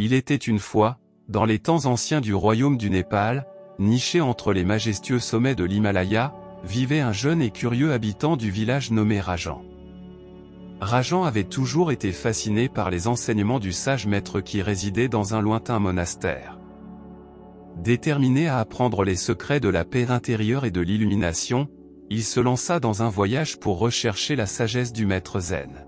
Il était une fois, dans les temps anciens du royaume du Népal, niché entre les majestueux sommets de l'Himalaya, vivait un jeune et curieux habitant du village nommé Rajan. Rajan avait toujours été fasciné par les enseignements du sage maître qui résidait dans un lointain monastère. Déterminé à apprendre les secrets de la paix intérieure et de l'illumination, il se lança dans un voyage pour rechercher la sagesse du maître zen.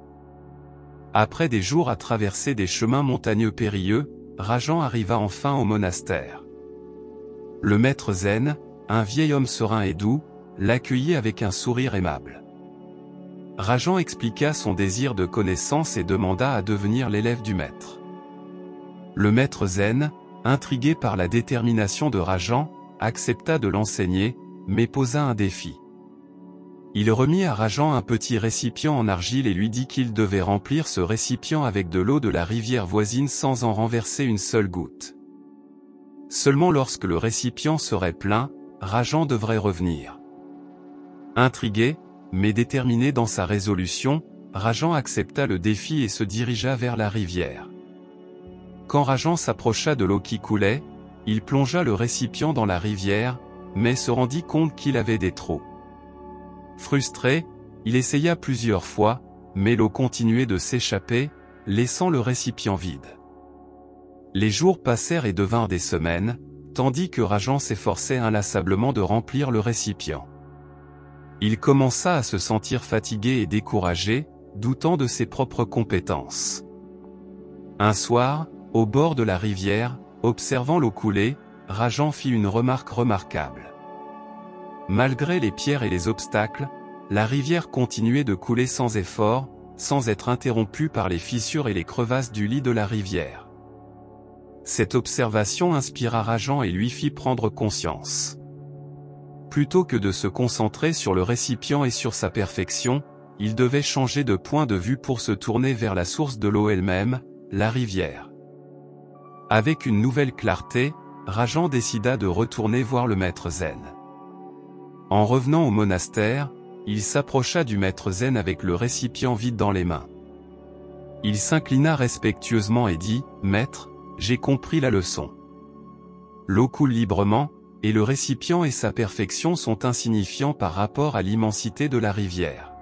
Après des jours à traverser des chemins montagneux périlleux, Rajan arriva enfin au monastère. Le maître zen, un vieil homme serein et doux, l'accueillit avec un sourire aimable. Rajan expliqua son désir de connaissance et demanda à devenir l'élève du maître. Le maître zen, intrigué par la détermination de Rajan, accepta de l'enseigner, mais posa un défi. Il remit à Rajan un petit récipient en argile et lui dit qu'il devait remplir ce récipient avec de l'eau de la rivière voisine sans en renverser une seule goutte. Seulement lorsque le récipient serait plein, Rajan devrait revenir. Intrigué, mais déterminé dans sa résolution, Rajan accepta le défi et se dirigea vers la rivière. Quand Rajan s'approcha de l'eau qui coulait, il plongea le récipient dans la rivière, mais se rendit compte qu'il avait des trous. Frustré, il essaya plusieurs fois, mais l'eau continuait de s'échapper, laissant le récipient vide. Les jours passèrent et devinrent des semaines, tandis que Rajan s'efforçait inlassablement de remplir le récipient. Il commença à se sentir fatigué et découragé, doutant de ses propres compétences. Un soir, au bord de la rivière, observant l'eau couler, Rajan fit une remarque remarquable. Malgré les pierres et les obstacles, la rivière continuait de couler sans effort, sans être interrompue par les fissures et les crevasses du lit de la rivière. Cette observation inspira Rajan et lui fit prendre conscience. Plutôt que de se concentrer sur le récipient et sur sa perfection, il devait changer de point de vue pour se tourner vers la source de l'eau elle-même, la rivière. Avec une nouvelle clarté, Rajan décida de retourner voir le maître zen. En revenant au monastère, il s'approcha du maître zen avec le récipient vide dans les mains. Il s'inclina respectueusement et dit « Maître, j'ai compris la leçon. L'eau coule librement, et le récipient et sa perfection sont insignifiants par rapport à l'immensité de la rivière.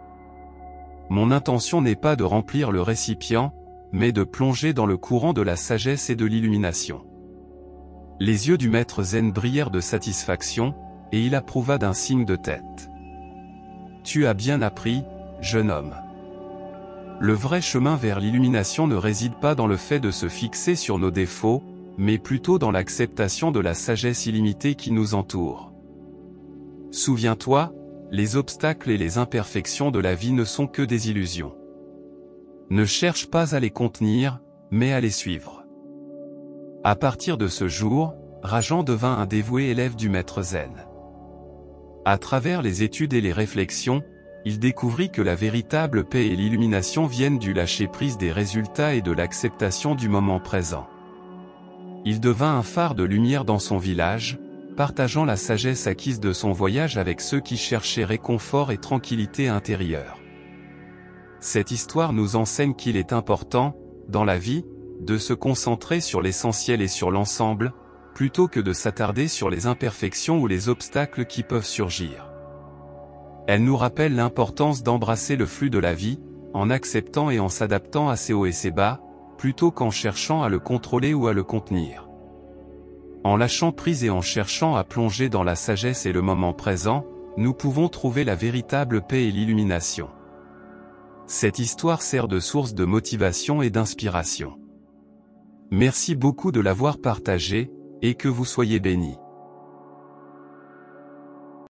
Mon intention n'est pas de remplir le récipient, mais de plonger dans le courant de la sagesse et de l'illumination. » Les yeux du maître zen brillèrent de satisfaction, et il approuva d'un signe de tête. « Tu as bien appris, jeune homme. Le vrai chemin vers l'illumination ne réside pas dans le fait de se fixer sur nos défauts, mais plutôt dans l'acceptation de la sagesse illimitée qui nous entoure. Souviens-toi, les obstacles et les imperfections de la vie ne sont que des illusions. Ne cherche pas à les contenir, mais à les suivre. » À partir de ce jour, Rajan devint un dévoué élève du maître zen. À travers les études et les réflexions, il découvrit que la véritable paix et l'illumination viennent du lâcher-prise des résultats et de l'acceptation du moment présent. Il devint un phare de lumière dans son village, partageant la sagesse acquise de son voyage avec ceux qui cherchaient réconfort et tranquillité intérieure. Cette histoire nous enseigne qu'il est important, dans la vie, de se concentrer sur l'essentiel et sur l'ensemble, plutôt que de s'attarder sur les imperfections ou les obstacles qui peuvent surgir. Elle nous rappelle l'importance d'embrasser le flux de la vie, en acceptant et en s'adaptant à ses hauts et ses bas, plutôt qu'en cherchant à le contrôler ou à le contenir. En lâchant prise et en cherchant à plonger dans la sagesse et le moment présent, nous pouvons trouver la véritable paix et l'illumination. Cette histoire sert de source de motivation et d'inspiration. Merci beaucoup de l'avoir partagée, et que vous soyez bénis.